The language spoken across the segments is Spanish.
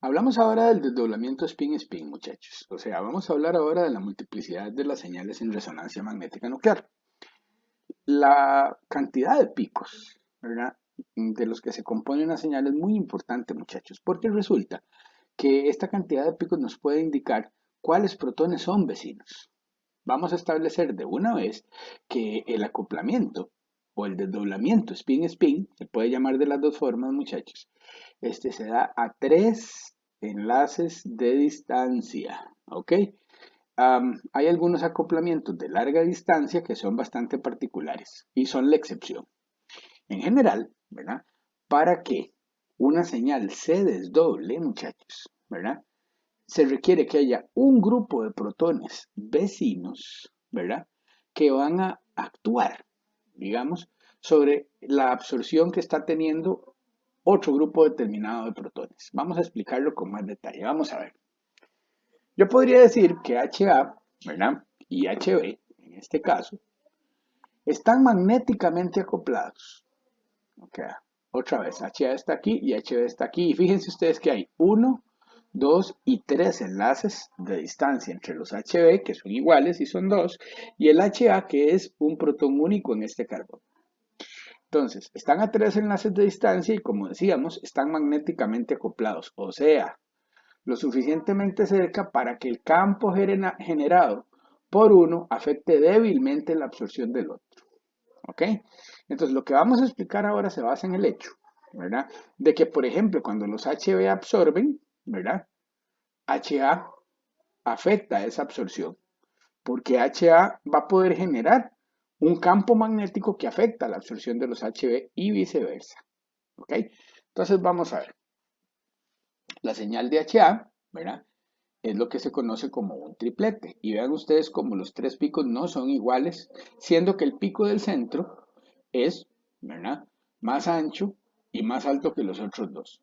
Hablamos ahora del desdoblamiento spin-spin, muchachos. O sea, vamos a hablar ahora de la multiplicidad de las señales en resonancia magnética nuclear. La cantidad de picos, ¿verdad?, de los que se compone una señal es muy importante, muchachos, porque resulta que esta cantidad de picos nos puede indicar cuáles protones son vecinos. Vamos a establecer de una vez que el acoplamiento o el desdoblamiento spin-spin, se puede llamar de las dos formas, muchachos, se da a tres enlaces de distancia, ¿ok? Hay algunos acoplamientos de larga distancia que son bastante particulares y son la excepción. En general, ¿verdad? Para que una señal se desdoble, muchachos, ¿verdad? Se requiere que haya un grupo de protones vecinos, ¿verdad?, que van a actuar, digamos, sobre la absorción que está teniendo otro grupo determinado de protones. Vamos a explicarlo con más detalle. Vamos a ver. Yo podría decir que HA, ¿verdad?, y HB, en este caso, están magnéticamente acoplados. Okay. Otra vez, HA está aquí y HB está aquí. Y fíjense ustedes que hay uno, dos y tres enlaces de distancia entre los HB, que son iguales y son dos, y el HA, que es un protón único en este carbono. Entonces, están a tres enlaces de distancia y, como decíamos, están magnéticamente acoplados, o sea, lo suficientemente cerca para que el campo generado por uno afecte débilmente la absorción del otro. ¿Ok? Entonces, lo que vamos a explicar ahora se basa en el hecho, ¿verdad?, de que, por ejemplo, cuando los HB absorben, ¿verdad?, HA afecta esa absorción, porque HA va a poder generar un campo magnético que afecta la absorción de los HB y viceversa. ¿Ok? Entonces, vamos a ver. La señal de HA, ¿verdad?, es lo que se conoce como un triplete. Y vean ustedes como los tres picos no son iguales, siendo que el pico del centro es, ¿verdad?, más ancho y más alto que los otros dos.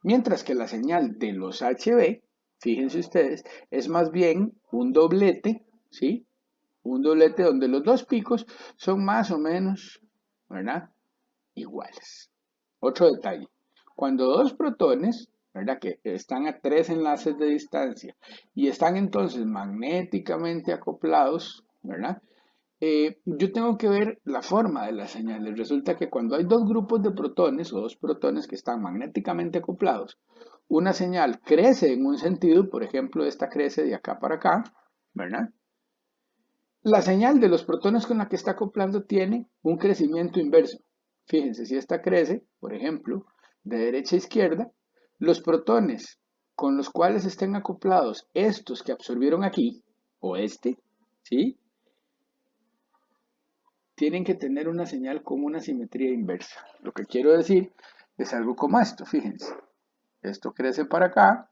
Mientras que la señal de los HB, fíjense ustedes, es más bien un doblete, ¿sí? Un doblete donde los dos picos son más o menos, ¿verdad?, iguales. Otro detalle. Cuando dos protones, ¿verdad?, que están a tres enlaces de distancia y están entonces magnéticamente acoplados, ¿verdad?, yo tengo que ver la forma de las señales. Resulta que cuando hay dos grupos de protones o dos protones que están magnéticamente acoplados, una señal crece en un sentido, por ejemplo, esta crece de acá para acá, ¿verdad? La señal de los protones con la que está acoplando tiene un crecimiento inverso. Fíjense, si esta crece, por ejemplo, de derecha a izquierda, los protones con los cuales estén acoplados estos que absorbieron aquí, o ¿sí?, tienen que tener una señal con una simetría inversa. Lo que quiero decir es algo como esto, fíjense. Esto crece para acá,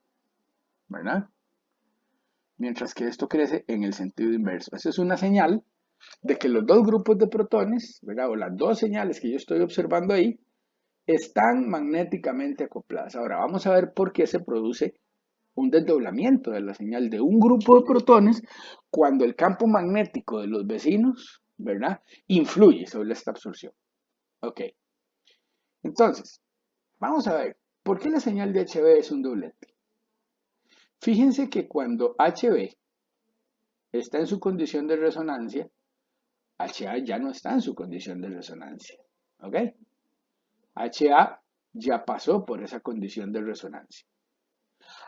¿verdad?, mientras que esto crece en el sentido inverso. Esa es una señal de que los dos grupos de protones, ¿verdad?, o las dos señales que yo estoy observando ahí, están magnéticamente acopladas. Ahora vamos a ver por qué se produce un desdoblamiento de la señal de un grupo de protones cuando el campo magnético de los vecinos, ¿verdad?, influye sobre esta absorción. Ok, entonces, vamos a ver, ¿por qué la señal de HB es un doblete? Fíjense que cuando HB está en su condición de resonancia, HA ya no está en su condición de resonancia. ¿Ok? HA ya pasó por esa condición de resonancia.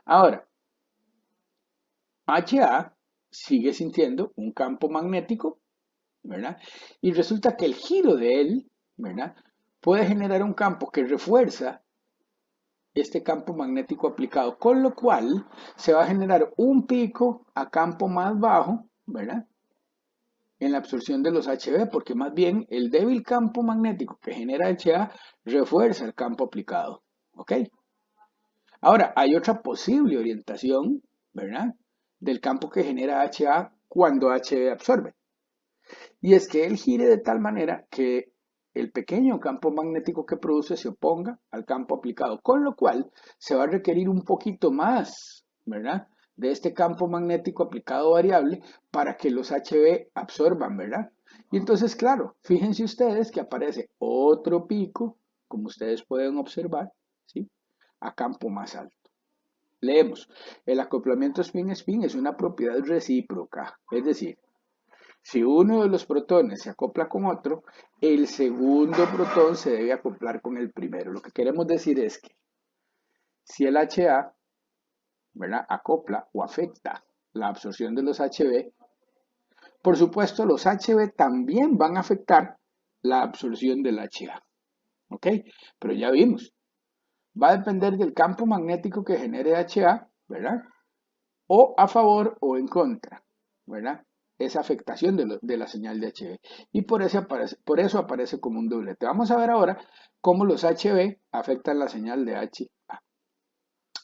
Ahora, HA sigue sintiendo un campo magnético, ¿verdad? Y resulta que el giro de él, ¿verdad?, puede generar un campo que refuerza este campo magnético aplicado, con lo cual se va a generar un pico a campo más bajo, ¿verdad?, en la absorción de los HB, porque más bien el débil campo magnético que genera HA refuerza el campo aplicado. ¿Ok? Ahora, hay otra posible orientación, ¿verdad?, del campo que genera HA cuando HB absorbe. Y es que él gire de tal manera que el pequeño campo magnético que produce se oponga al campo aplicado, con lo cual se va a requerir un poquito más, ¿verdad?, de este campo magnético aplicado variable para que los HB absorban, ¿verdad? Y entonces, claro, fíjense ustedes que aparece otro pico, como ustedes pueden observar, ¿sí?, a campo más alto. Leemos, el acoplamiento spin-spin es una propiedad recíproca, es decir, si uno de los protones se acopla con otro, el segundo protón se debe acoplar con el primero. Lo que queremos decir es que si el HA, ¿verdad?, acopla o afecta la absorción de los HB, por supuesto los HB también van a afectar la absorción del HA. ¿Ok? Pero ya vimos, va a depender del campo magnético que genere HA, ¿verdad? O a favor o en contra, ¿verdad? Esa afectación de la señal de HB. Y por eso aparece como un doblete. Vamos a ver ahora cómo los HB afectan la señal de HA.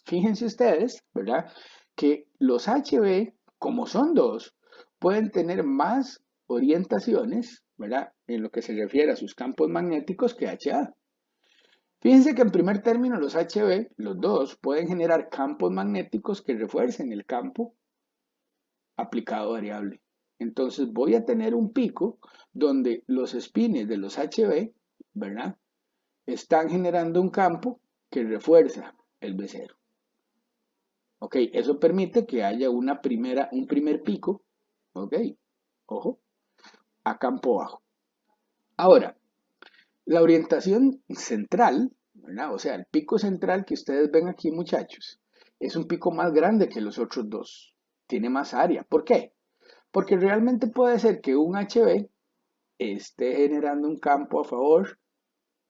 Fíjense ustedes, ¿verdad? Que los HB, como son dos, pueden tener más orientaciones, ¿verdad? En lo que se refiere a sus campos magnéticos que HA. Fíjense que en primer término los HB, los dos, pueden generar campos magnéticos que refuercen el campo aplicado variable. Entonces voy a tener un pico donde los espines de los HB, ¿verdad?, están generando un campo que refuerza el B0. Ok, eso permite que haya un primer pico, ok, ojo, a campo bajo. Ahora, la orientación central, ¿verdad?, o sea, el pico central que ustedes ven aquí, muchachos, es un pico más grande que los otros dos. Tiene más área. ¿Por qué? Porque realmente puede ser que un HB esté generando un campo a favor,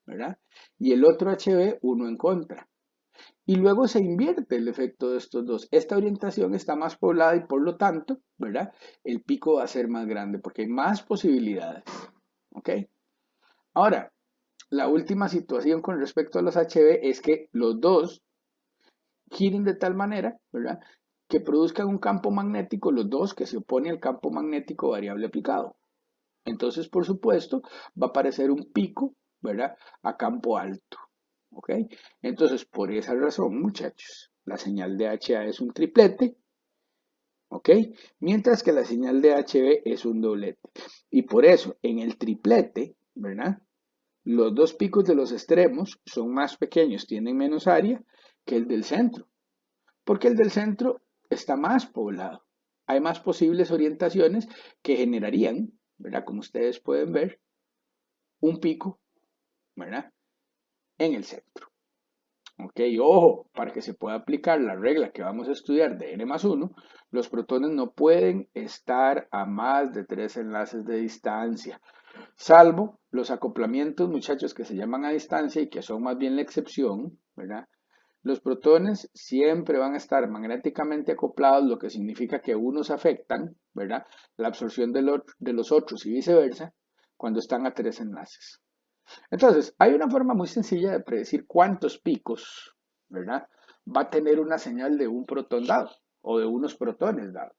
¿verdad? Y el otro HB uno en contra. Y luego se invierte el efecto de estos dos. Esta orientación está más poblada y por lo tanto, ¿verdad?, el pico va a ser más grande porque hay más posibilidades. ¿Ok? Ahora, la última situación con respecto a los HB es que los dos giren de tal manera, ¿verdad?, que produzcan un campo magnético, los dos que se opone al campo magnético variable aplicado. Entonces, por supuesto, va a aparecer un pico, ¿verdad?, a campo alto. ¿Ok? Entonces, por esa razón, muchachos, la señal de HA es un triplete, ¿ok? Mientras que la señal de HB es un doblete. Y por eso, en el triplete, ¿verdad?, los dos picos de los extremos son más pequeños, tienen menos área que el del centro, porque el del centro está más poblado. Hay más posibles orientaciones que generarían, ¿verdad?, como ustedes pueden ver, un pico, ¿verdad?, en el centro. Ok, ojo, para que se pueda aplicar la regla que vamos a estudiar de n+1, los protones no pueden estar a más de 3 enlaces de distancia, salvo los acoplamientos, muchachos, que se llaman a distancia y que son más bien la excepción, ¿verdad? Los protones siempre van a estar magnéticamente acoplados, lo que significa que unos afectan, ¿verdad?, la absorción de los otros y viceversa cuando están a 3 enlaces. Entonces, hay una forma muy sencilla de predecir cuántos picos, ¿verdad?, va a tener una señal de un protón dado o de unos protones dados.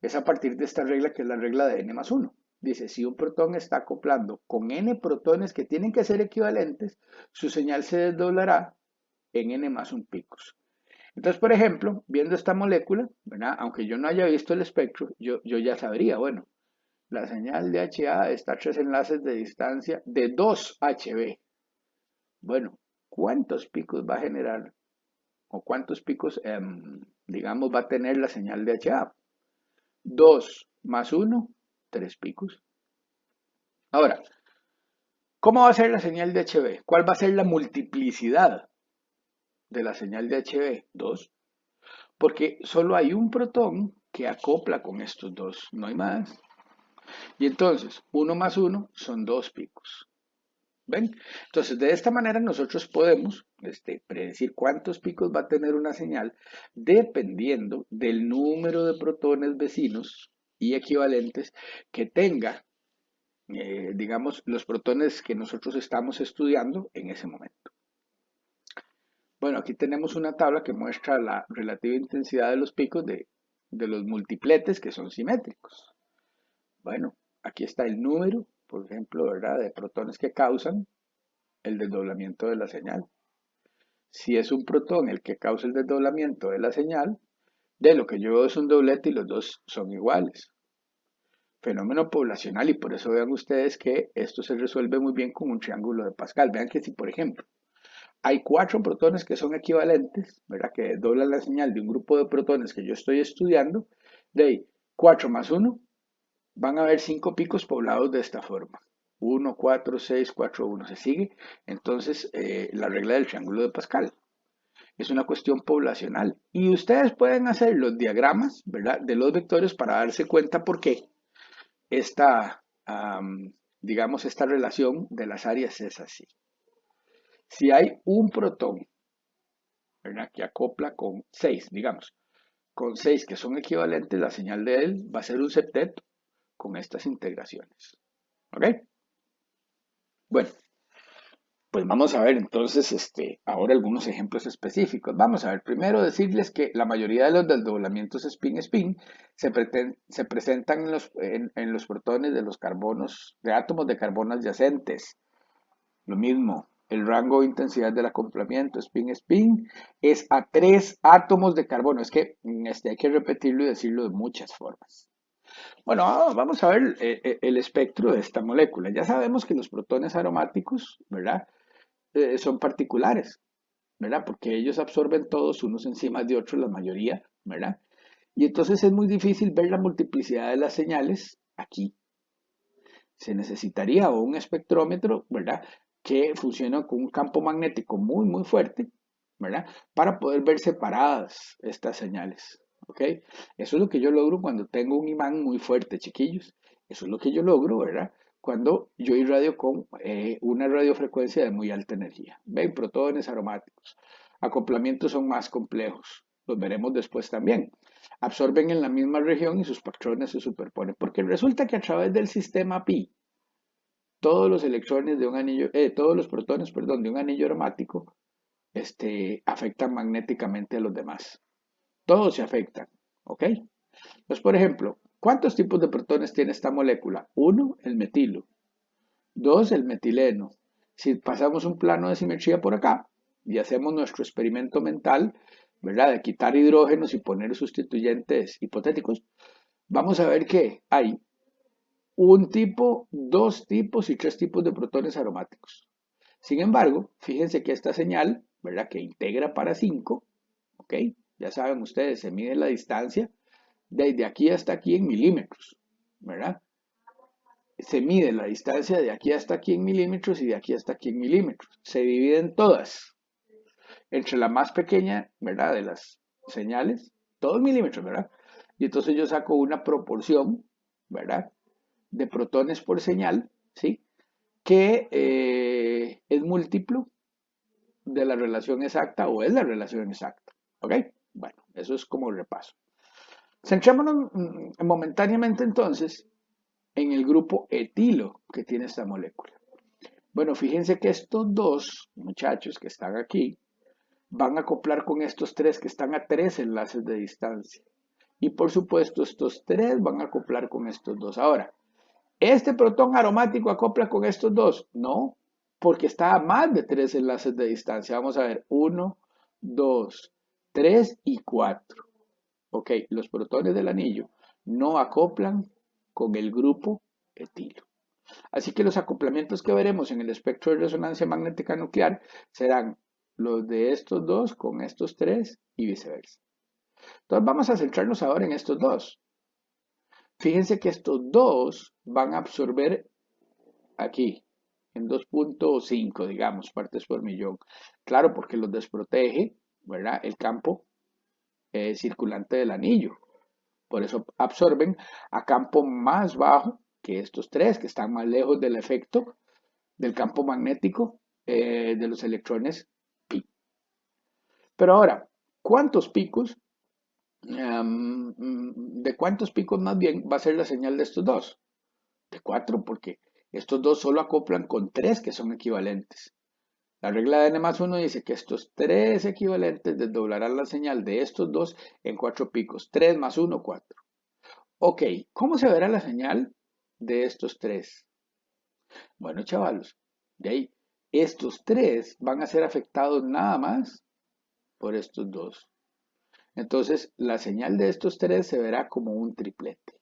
Es a partir de esta regla que es la regla de n+1. Dice, si un protón está acoplando con n protones que tienen que ser equivalentes, su señal se desdoblará en n+1 picos. Entonces, por ejemplo, viendo esta molécula, ¿verdad?, aunque yo no haya visto el espectro, yo ya sabría, bueno, la señal de HA está a 3 enlaces de distancia de 2 HB. Bueno, ¿cuántos picos va a generar? ¿O cuántos picos, digamos, va a tener la señal de HA? 2 más 1, 3 picos. Ahora, ¿cómo va a ser la señal de HB? ¿Cuál va a ser la multiplicidad de la señal de HB? 2. Porque solo hay un protón que acopla con estos dos, no hay más. Y entonces, 1 más 1 son 2 picos. ¿Ven? Entonces, de esta manera nosotros podemos predecir cuántos picos va a tener una señal dependiendo del número de protones vecinos y equivalentes que tenga, digamos, los protones que nosotros estamos estudiando en ese momento. Bueno, aquí tenemos una tabla que muestra la relativa intensidad de los picos de los multipletes que son simétricos. Bueno, aquí está el número, por ejemplo, ¿verdad?, de protones que causan el desdoblamiento de la señal. Si es un protón el que causa el desdoblamiento de la señal, de lo que yo veo es un doblete y los dos son iguales. Fenómeno poblacional, y por eso vean ustedes que esto se resuelve muy bien con un triángulo de Pascal. Vean que si, por ejemplo, hay 4 protones que son equivalentes, ¿verdad? Que doblan la señal de un grupo de protones que yo estoy estudiando. De ahí, 4 más 1, van a haber 5 picos poblados de esta forma. 1, 4, 6, 4, 1. Se sigue entonces la regla del triángulo de Pascal. Es una cuestión poblacional. Y ustedes pueden hacer los diagramas, ¿verdad? De los vectores para darse cuenta por qué esta, digamos, esta relación de las áreas es así. Si hay un protón, ¿verdad? Que acopla con 6, digamos, con 6 que son equivalentes, la señal de él va a ser un septeto con estas integraciones. ¿Ok? Bueno, pues vamos a ver entonces ahora algunos ejemplos específicos. Vamos a ver, primero decirles que la mayoría de los desdoblamientos spin-spin se presentan en los protones de los carbonos, de átomos de carbono adyacentes. Lo mismo, el rango de intensidad del acoplamiento spin-spin es a 3 átomos de carbono. Es que hay que repetirlo y decirlo de muchas formas. Bueno, vamos a ver el espectro de esta molécula. Ya sabemos que los protones aromáticos, ¿verdad? Son particulares, ¿verdad? Porque ellos absorben todos unos encima de otros, la mayoría, ¿verdad? Y entonces es muy difícil ver la multiplicidad de las señales aquí. Se necesitaría un espectrómetro, ¿verdad? Que funciona con un campo magnético muy, muy fuerte, ¿verdad? Para poder ver separadas estas señales, ¿ok? Eso es lo que yo logro cuando tengo un imán muy fuerte, chiquillos. Eso es lo que yo logro, ¿verdad? Cuando yo irradio con una radiofrecuencia de muy alta energía. Ven, protones aromáticos. Acoplamientos son más complejos. Los veremos después también. Absorben en la misma región y sus patrones se superponen. Porque resulta que a través del sistema pi, todos los electrones de un anillo, todos los protones, perdón, de un anillo aromático, afectan magnéticamente a los demás. Todos se afectan, ¿ok? Entonces, por ejemplo, ¿cuántos tipos de protones tiene esta molécula? 1, el metilo. 2, el metileno. Si pasamos un plano de simetría por acá y hacemos nuestro experimento mental, ¿verdad? De quitar hidrógenos y poner sustituyentes hipotéticos, vamos a ver que hay un tipo, 2 tipos y 3 tipos de protones aromáticos. Sin embargo, fíjense que esta señal, ¿verdad? Que integra para 5, ¿ok? Ya saben ustedes, se mide la distancia desde aquí hasta aquí en milímetros, ¿verdad? Se mide la distancia de aquí hasta aquí en milímetros y de aquí hasta aquí en milímetros. Se dividen todas entre la más pequeña, ¿verdad? De las señales, todos milímetros, ¿verdad? Y entonces yo saco una proporción, ¿verdad? De protones por señal, ¿sí? Que es múltiplo de la relación exacta o es la relación exacta. ¿Ok? Bueno, eso es como repaso. Centrémonos momentáneamente entonces en el grupo etilo que tiene esta molécula. Bueno, fíjense que estos dos muchachos que están aquí van a acoplar con estos 3 que están a 3 enlaces de distancia. Y por supuesto, estos 3 van a acoplar con estos 2. Ahora, ¿este protón aromático acopla con estos 2? No, porque está a más de 3 enlaces de distancia. Vamos a ver, 1, 2, 3 y 4. Ok, los protones del anillo no acoplan con el grupo etilo. Así que los acoplamientos que veremos en el espectro de resonancia magnética nuclear serán los de estos 2 con estos 3 y viceversa. Entonces vamos a centrarnos ahora en estos 2. Fíjense que estos 2 van a absorber aquí en 2.5, digamos, partes por millón. Claro, porque los desprotege, ¿verdad? El campo circulante del anillo. Por eso absorben a campo más bajo que estos 3, que están más lejos del efecto del campo magnético de los electrones pi. Pero ahora, ¿cuántos picos? ¿De cuántos picos más bien va a ser la señal de estos 2? De 4, porque estos 2 solo acoplan con 3 que son equivalentes. La regla de n más 1 dice que estos 3 equivalentes desdoblarán la señal de estos 2 en 4 picos. 3 más 1, 4. Ok, ¿cómo se verá la señal de estos 3? Bueno, chavalos, de ahí, estos 3 van a ser afectados nada más por estos 2. Entonces, la señal de estos 3 se verá como un triplete.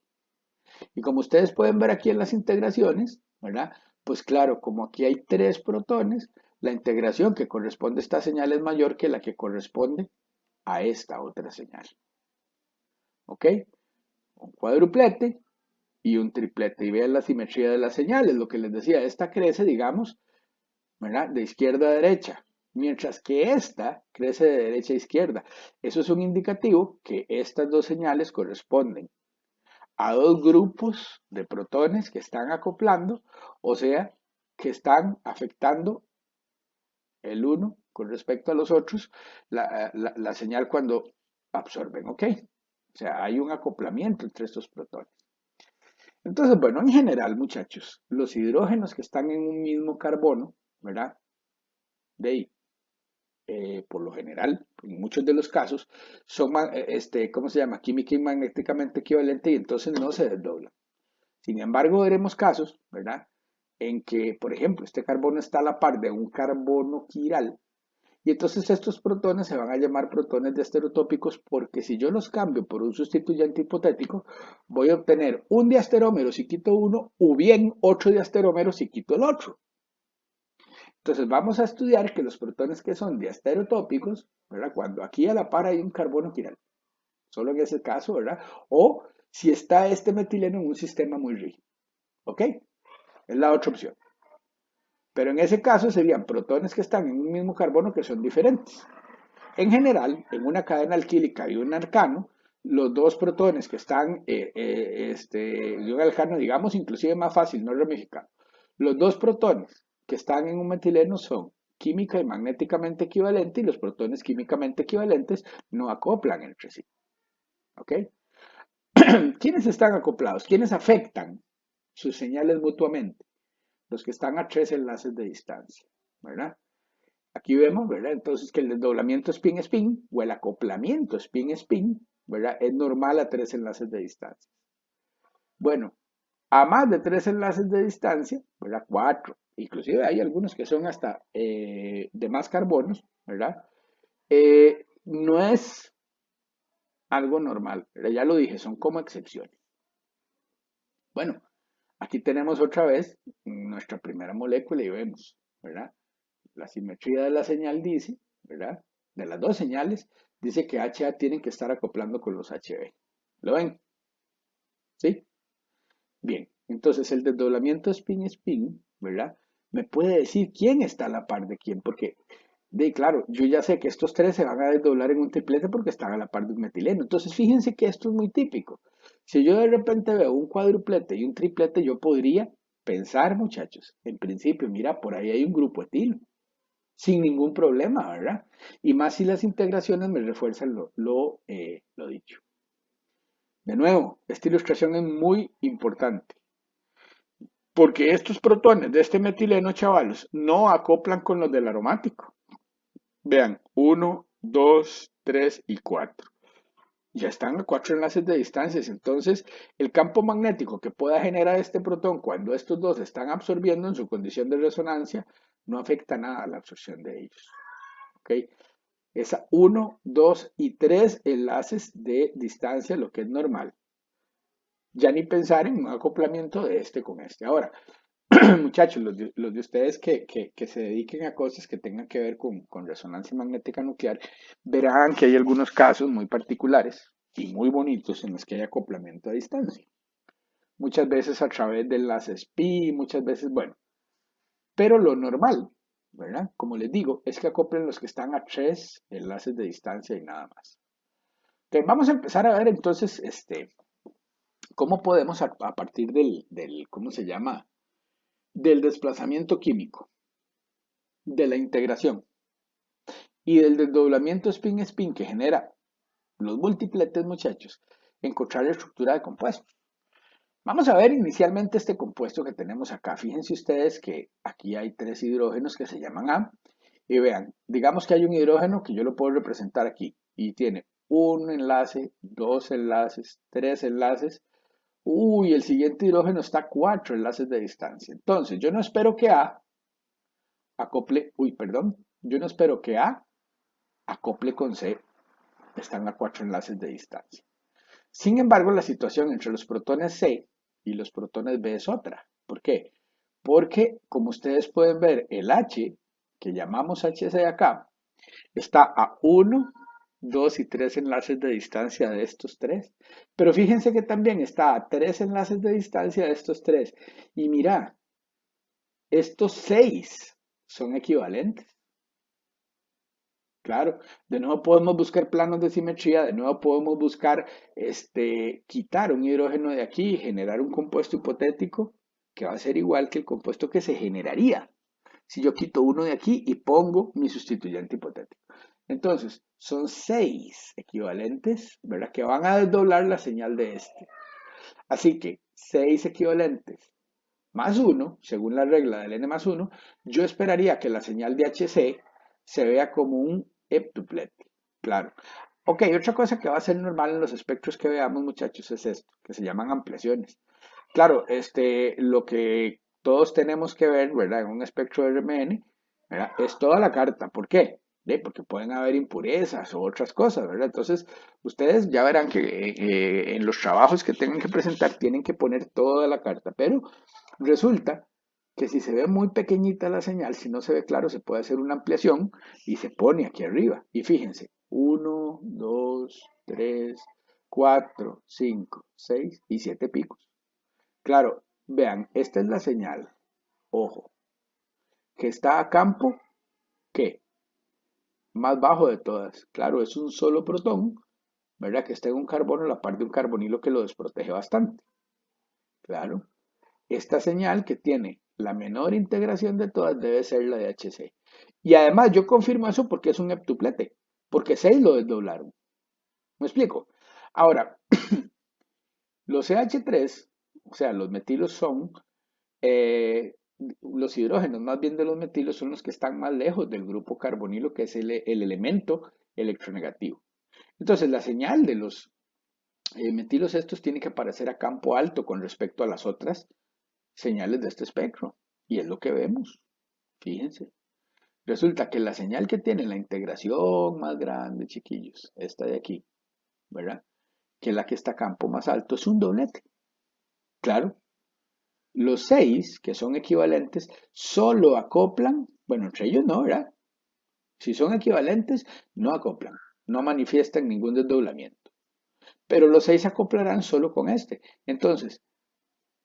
Y como ustedes pueden ver aquí en las integraciones, ¿verdad? Pues claro, como aquí hay 3 protones, la integración que corresponde a esta señal es mayor que la que corresponde a esta otra señal. ¿Ok? Un cuadruplete y un triplete. Y vean la simetría de las señales, lo que les decía, esta crece, digamos, ¿verdad? De izquierda a derecha, mientras que esta crece de derecha a izquierda. Eso es un indicativo que estas dos señales corresponden a dos grupos de protones que están acoplando, o sea, que están afectando el uno con respecto a los otros, la señal cuando absorben, ¿ok? O sea, hay un acoplamiento entre estos protones. Entonces, bueno, en general, muchachos, los hidrógenos que están en un mismo carbono, ¿verdad? De ahí, por lo general, en muchos de los casos, son, ¿cómo se llama? Química y magnéticamente equivalente y entonces no se desdoblan. Sin embargo, veremos casos, ¿verdad? En que, por ejemplo, este carbono está a la par de un carbono quiral y entonces estos protones se van a llamar protones diastereotópicos porque si yo los cambio por un sustituyente hipotético, voy a obtener un diasterómero si quito uno o bien 8 diasterómeros si quito el otro. Entonces vamos a estudiar que los protones que son diastereotópicos, ¿verdad? Cuando aquí a la par hay un carbono quiral, solo en ese caso, ¿verdad? O si está este metileno en un sistema muy rígido, ¿ok? Es la otra opción. Pero en ese caso serían protones que están en un mismo carbono que son diferentes. En general, en una cadena alquílica y un alcano, los dos protones que están de un alcano, digamos, inclusive más fácil, no ramificado, los dos protones que están en un metileno son química y magnéticamente equivalentes y los protones químicamente equivalentes no acoplan entre sí. ¿Ok? ¿Quiénes están acoplados? ¿Quiénes afectan sus señales mutuamente? Los que están a 3 enlaces de distancia, ¿verdad? Aquí vemos, ¿verdad? Entonces que el desdoblamiento spin-spin o el acoplamiento spin-spin, ¿verdad? Es normal a 3 enlaces de distancia. Bueno, a más de 3 enlaces de distancia, ¿verdad? 4. Inclusive hay algunos que son hasta de más carbonos, ¿verdad? No es algo normal, ¿verdad? Ya lo dije, son como excepciones. Bueno, aquí tenemos otra vez nuestra primera molécula y vemos, ¿verdad? La simetría de la señal dice, ¿verdad? De las dos señales, dice que HA tienen que estar acoplando con los HB. ¿Lo ven? ¿Sí? Bien, entonces el desdoblamiento spin-spin, ¿verdad? Me puede decir quién está a la par de quién, porque, claro, yo ya sé que estos 3 se van a desdoblar en un triplete porque están a la par de un metileno. Entonces, fíjense que esto es muy típico. Si yo de repente veo un cuádruplete y un triplete, yo podría pensar, muchachos, en principio, mira, por ahí hay un grupo etilo sin ningún problema, ¿verdad? Y más si las integraciones me refuerzan lo dicho. De nuevo, esta ilustración es muy importante, porque estos protones de este metileno, chavalos, no acoplan con los del aromático. Vean, 1, 2, 3 y 4. Ya están a 4 enlaces de distancias, entonces el campo magnético que pueda generar este protón cuando estos dos están absorbiendo en su condición de resonancia no afecta nada a la absorción de ellos. ¿Ok? Es a 1, 2 y 3 enlaces de distancia, lo que es normal. Ya ni pensar en un acoplamiento de este con este. Ahora, muchachos, los de ustedes que se dediquen a cosas que tengan que ver con resonancia magnética nuclear, verán que hay algunos casos muy particulares y muy bonitos en los que hay acoplamiento a distancia. Muchas veces a través de enlaces pi, muchas veces, bueno, pero lo normal, ¿verdad? Como les digo, es que acoplen los que están a 3 enlaces de distancia y nada más. Okay, vamos a empezar a ver entonces cómo podemos a partir ¿cómo se llama? Del desplazamiento químico, de la integración y del desdoblamiento spin-spin que genera los multipletes, muchachos, encontrar la estructura de compuestos. Vamos a ver inicialmente este compuesto que tenemos acá. Fíjense ustedes que aquí hay 3 hidrógenos que se llaman A. Y vean, digamos que hay un hidrógeno que yo lo puedo representar aquí y tiene un enlace, 2 enlaces, 3 enlaces. Uy, el siguiente hidrógeno está a 4 enlaces de distancia. Entonces, yo no espero que A acople, yo no espero que A acople con C. Están a 4 enlaces de distancia. Sin embargo, la situación entre los protones C y los protones B es otra. ¿Por qué? porque como ustedes pueden ver, el H, que llamamos HC acá, está a 1, 2 y 3 enlaces de distancia de estos tres. Pero fíjense que también está a 3 enlaces de distancia de estos tres. Y mira, estos 6 son equivalentes. Claro, de nuevo podemos buscar planos de simetría, de nuevo podemos buscar quitar un hidrógeno de aquí y generar un compuesto hipotético que va a ser igual que el compuesto que se generaría si yo quito uno de aquí y pongo mi sustituyente hipotético. Entonces, son 6 equivalentes, ¿verdad? Que van a desdoblar la señal de este. Así que 6 equivalentes más 1, según la regla del n más 1, yo esperaría que la señal de HC se vea como un heptuplete. Claro. Ok, otra cosa que va a ser normal en los espectros que veamos, muchachos, es esto, que se llaman ampliaciones. Claro, lo que todos tenemos que ver, ¿verdad? En un espectro de RMN, ¿verdad? Es toda la carta. ¿Por qué? Porque pueden haber impurezas o otras cosas, ¿verdad? Entonces, ustedes ya verán que en los trabajos que tengan que presentar tienen que poner toda la carta, pero resulta que si se ve muy pequeñita la señal, si no se ve claro, se puede hacer una ampliación y se pone aquí arriba. Y fíjense, 1, 2, 3, 4, 5, 6 y 7 picos. Claro, vean, esta es la señal, ojo, que está a campo, ¿qué? Más bajo de todas. Claro, es un solo protón, ¿verdad? Que está en un carbono, la parte de un carbonilo que lo desprotege bastante. Claro, esta señal que tiene la menor integración de todas debe ser la de HC. Y además yo confirmo eso porque es un heptuplete, porque 6 lo desdoblaron. ¿Me explico? Ahora, los CH3, o sea, los metilos son los hidrógenos, más bien de los metilos, son los que están más lejos del grupo carbonilo, que es el elemento electronegativo. Entonces, la señal de los metilos estos tiene que aparecer a campo alto con respecto a las otras señales de este espectro. Y es lo que vemos. Fíjense. Resulta que la señal que tiene la integración más grande, chiquillos, esta de aquí, ¿verdad? Que es la que está a campo más alto, es un doblete. Claro, los 6, que son equivalentes, solo acoplan, bueno, entre ellos no, ¿verdad? Si son equivalentes, no acoplan, no manifiestan ningún desdoblamiento. Pero los 6 acoplarán solo con este. Entonces,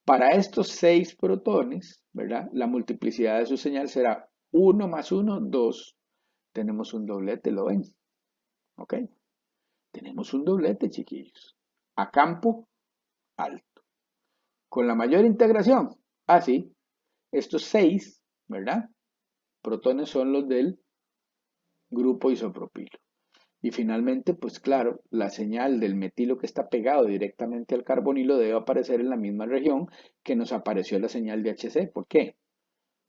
para estos 6 protones, ¿verdad? La multiplicidad de su señal será 1 más 1, 2. Tenemos un doblete, ¿lo ven? ¿Ok? Tenemos un doblete, chiquillos. A campo alto. Con la mayor integración, así, estos 6, ¿verdad? Protones son los del grupo isopropilo. Y finalmente, pues claro, la señal del metilo que está pegado directamente al carbonilo debe aparecer en la misma región que nos apareció la señal de HC. ¿Por qué?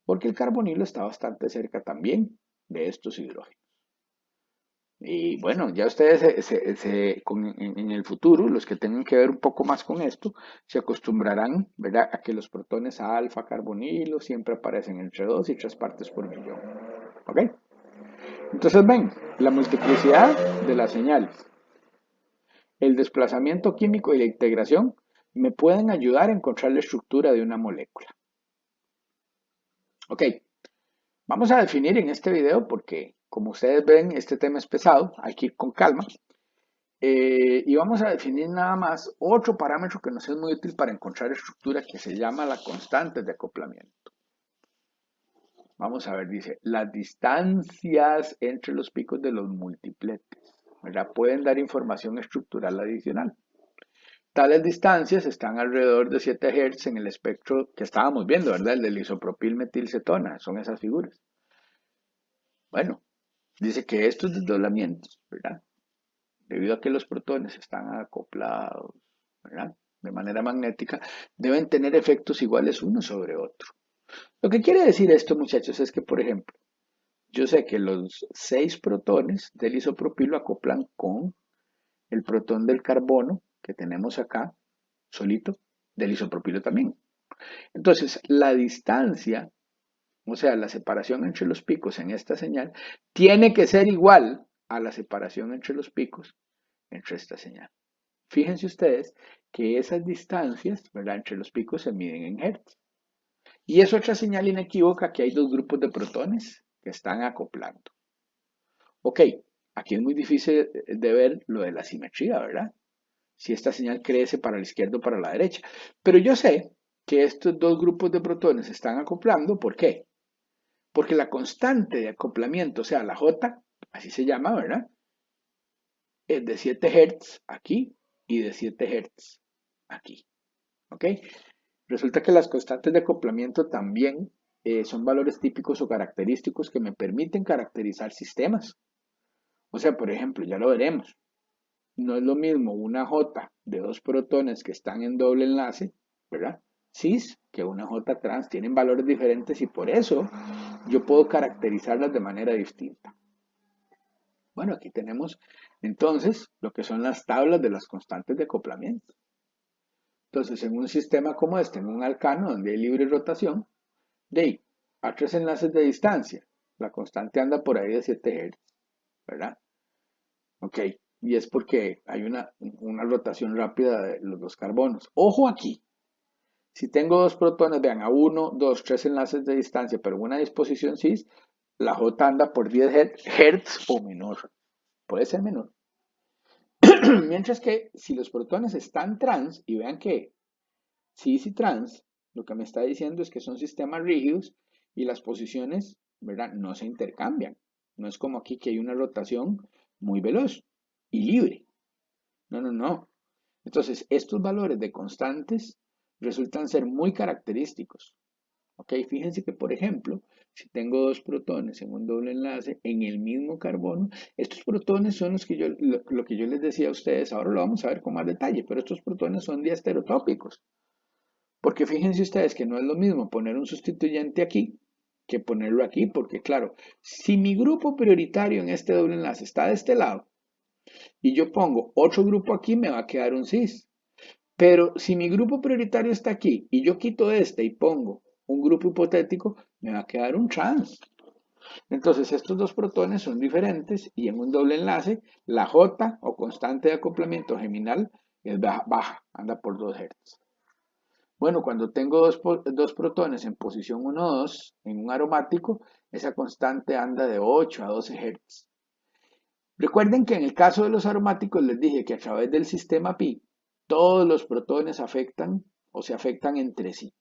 Porque el carbonilo está bastante cerca también de estos hidrógenos. Y bueno, ya ustedes en el futuro, los que tengan que ver un poco más con esto, se acostumbrarán, ¿verdad?, a que los protones alfa carbonilo siempre aparecen entre 2 y 3 partes por millón. ¿Ok? Entonces ven, la multiplicidad de las señales, el desplazamiento químico y la integración me pueden ayudar a encontrar la estructura de una molécula. Ok, vamos a definir en este video porque, como ustedes ven, este tema es pesado, hay que ir con calma. Y vamos a definir nada más otro parámetro que nos es muy útil para encontrar estructura que se llama la constante de acoplamiento. Vamos a ver, dice, las distancias entre los picos de los multipletes, ¿verdad? Pueden dar información estructural adicional. Tales distancias están alrededor de 7 Hz en el espectro que estábamos viendo, ¿verdad? El del isopropil metilcetona, son esas figuras. Bueno, dice que estos desdoblamientos, ¿verdad? Debido a que los protones están acoplados, ¿verdad?, de manera magnética, deben tener efectos iguales uno sobre otro. Lo que quiere decir esto, muchachos, es que, por ejemplo, yo sé que los 6 protones del isopropilo acoplan con el protón del carbono que tenemos acá, solito, del isopropilo también. Entonces, la distancia, o sea, la separación entre los picos en esta señal, tiene que ser igual a la separación entre los picos entre esta señal. Fíjense ustedes que esas distancias, ¿verdad?, entre los picos se miden en Hertz. Y es otra señal inequívoca que hay dos grupos de protones que están acoplando. Ok, aquí es muy difícil de ver lo de la simetría, ¿verdad? Si esta señal crece para la izquierda o para la derecha. Pero yo sé que estos dos grupos de protones se están acoplando. ¿Por qué? Porque la constante de acoplamiento, o sea, la J, así se llama, ¿verdad? Es de 7 Hz aquí y de 7 Hz aquí. ¿Ok? Resulta que las constantes de acoplamiento también son valores típicos o característicos que me permiten caracterizar sistemas. O sea, por ejemplo, ya lo veremos. No es lo mismo una J de dos protones que están en doble enlace, ¿verdad? Cis, que una J trans. Tienen valores diferentes y por eso yo puedo caracterizarlas de manera distinta. Bueno, aquí tenemos entonces lo que son las tablas de las constantes de acoplamiento. Entonces, en un sistema como este, en un alcano donde hay libre rotación, a 3 enlaces de distancia, la constante anda por ahí de 7 Hz, ¿verdad? Ok, y es porque hay una rotación rápida de los dos carbonos. Ojo aquí, si tengo dos protones, vean, a 1, 2, 3 enlaces de distancia, pero en una disposición cis, la J anda por 10 Hz o menor. Puede ser menor. Mientras que si los protones están trans, y vean que cis y trans, lo que me está diciendo es que son sistemas rígidos y las posiciones, ¿verdad? No se intercambian. No es como aquí que hay una rotación muy veloz y libre. No, no, no. Entonces, estos valores de constantes resultan ser muy característicos. ¿Ok? Fíjense que, por ejemplo, si tengo dos protones en un doble enlace en el mismo carbono, estos protones son los que lo que yo les decía a ustedes, ahora lo vamos a ver con más detalle, pero estos protones son diastereotópicos. Porque fíjense ustedes que no es lo mismo poner un sustituyente aquí que ponerlo aquí, porque claro, si mi grupo prioritario en este doble enlace está de este lado y yo pongo otro grupo aquí, me va a quedar un cis. Pero si mi grupo prioritario está aquí y yo quito este y pongo un grupo hipotético, me va a quedar un trans. Entonces estos dos protones son diferentes y en un doble enlace la J o constante de acoplamiento geminal es baja, anda por 2 Hz. Bueno, cuando tengo dos protones en posición 1,2 en un aromático, esa constante anda de 8 a 12 Hz. Recuerden que en el caso de los aromáticos les dije que a través del sistema pi, todos los protones afectan o se afectan entre sí.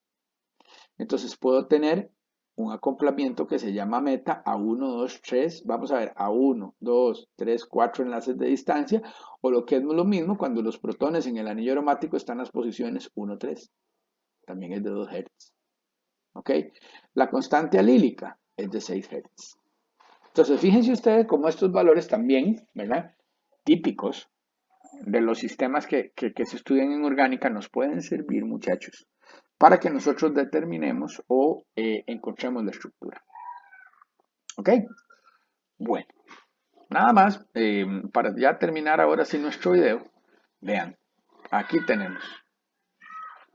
Entonces puedo tener un acoplamiento que se llama meta a 1, 2, 3, vamos a ver, a 1, 2, 3, 4 enlaces de distancia, o lo que es lo mismo cuando los protones en el anillo aromático están en las posiciones 1, 3, también es de 2 Hz. ¿Ok? La constante alílica es de 6 Hz. Entonces, fíjense ustedes cómo estos valores también, ¿verdad? Típicos de los sistemas que se estudian en orgánica nos pueden servir, muchachos, para que nosotros determinemos o encontremos la estructura. ¿Ok? Bueno, nada más, para ya terminar ahora sí nuestro video, vean, aquí tenemos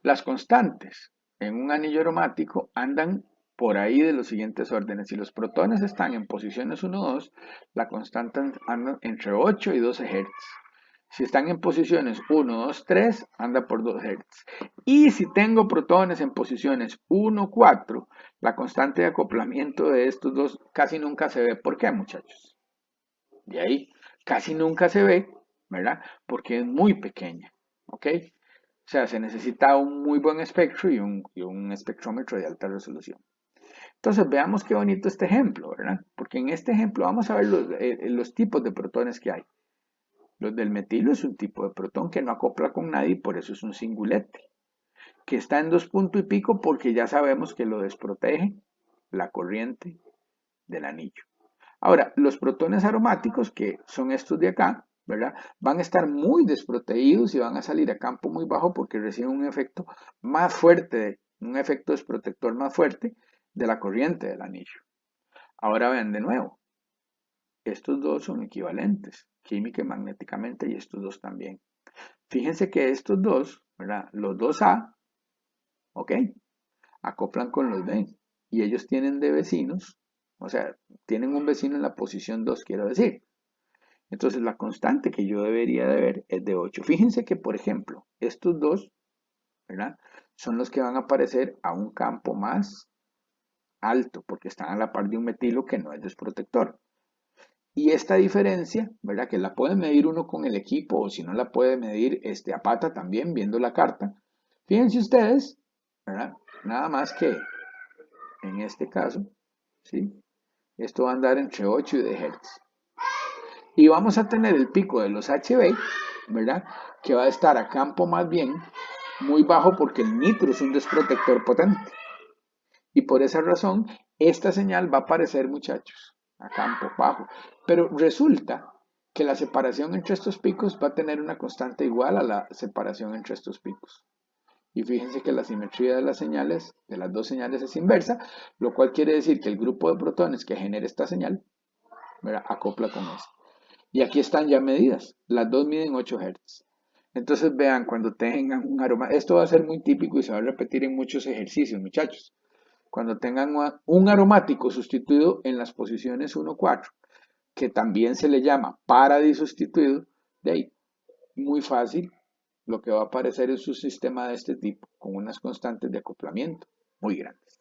las constantes en un anillo aromático andan por ahí de los siguientes órdenes. Si los protones están en posiciones 1, 2, la constante anda entre 8 y 12 Hz. Si están en posiciones 1, 2, 3, anda por 2 Hz. Y si tengo protones en posiciones 1, 4, la constante de acoplamiento de estos dos casi nunca se ve. ¿Por qué, muchachos? De ahí, casi nunca se ve, ¿verdad? Porque es muy pequeña, ¿ok? O sea, se necesita un muy buen espectro y un espectrómetro de alta resolución. Entonces, veamos qué bonito este ejemplo, ¿verdad? Porque en este ejemplo vamos a ver los tipos de protones que hay. Los del metilo es un tipo de protón que no acopla con nadie y por eso es un singulete, que está en 2 puntos y pico porque ya sabemos que lo desprotege la corriente del anillo. Ahora, los protones aromáticos, que son estos de acá, ¿verdad? Van a estar muy desprotegidos y van a salir a campo muy bajo porque reciben un efecto más fuerte, un efecto desprotector más fuerte de la corriente del anillo. Ahora ven de nuevo, estos dos son equivalentes, química y magnéticamente, y estos dos también. Fíjense que estos dos, ¿verdad? Los dos A, ¿ok? Acoplan con los B y ellos tienen de vecinos, o sea, tienen un vecino en la posición 2, quiero decir. Entonces la constante que yo debería de ver es de 8. Fíjense que, por ejemplo, estos dos, ¿verdad? son los que van a aparecer a un campo más alto, porque están a la par de un metilo que no es desprotector. Y esta diferencia, ¿verdad? Que la puede medir uno con el equipo o si no la puede medir a pata también viendo la carta. Fíjense ustedes, ¿verdad? Nada más que en este caso, ¿sí? Esto va a andar entre 8 y 10 Hz. Y vamos a tener el pico de los HB, ¿verdad? Que va a estar a campo más bien muy bajo porque el nitro es un desprotector potente. Y por esa razón, esta señal va a aparecer, muchachos, a campo bajo. Pero resulta que la separación entre estos picos va a tener una constante igual a la separación entre estos picos. Y fíjense que la simetría de las señales, de las dos señales es inversa, lo cual quiere decir que el grupo de protones que genera esta señal, ¿verdad?, acopla con esta. Y aquí están ya medidas, las dos miden 8 Hz. Entonces vean, cuando tengan un aroma, esto va a ser muy típico y se va a repetir en muchos ejercicios, muchachos. Cuando tengan un aromático sustituido en las posiciones 1, 4, que también se le llama paradisustituido, de ahí, muy fácil, lo que va a aparecer es un sistema de este tipo, con unas constantes de acoplamiento muy grandes.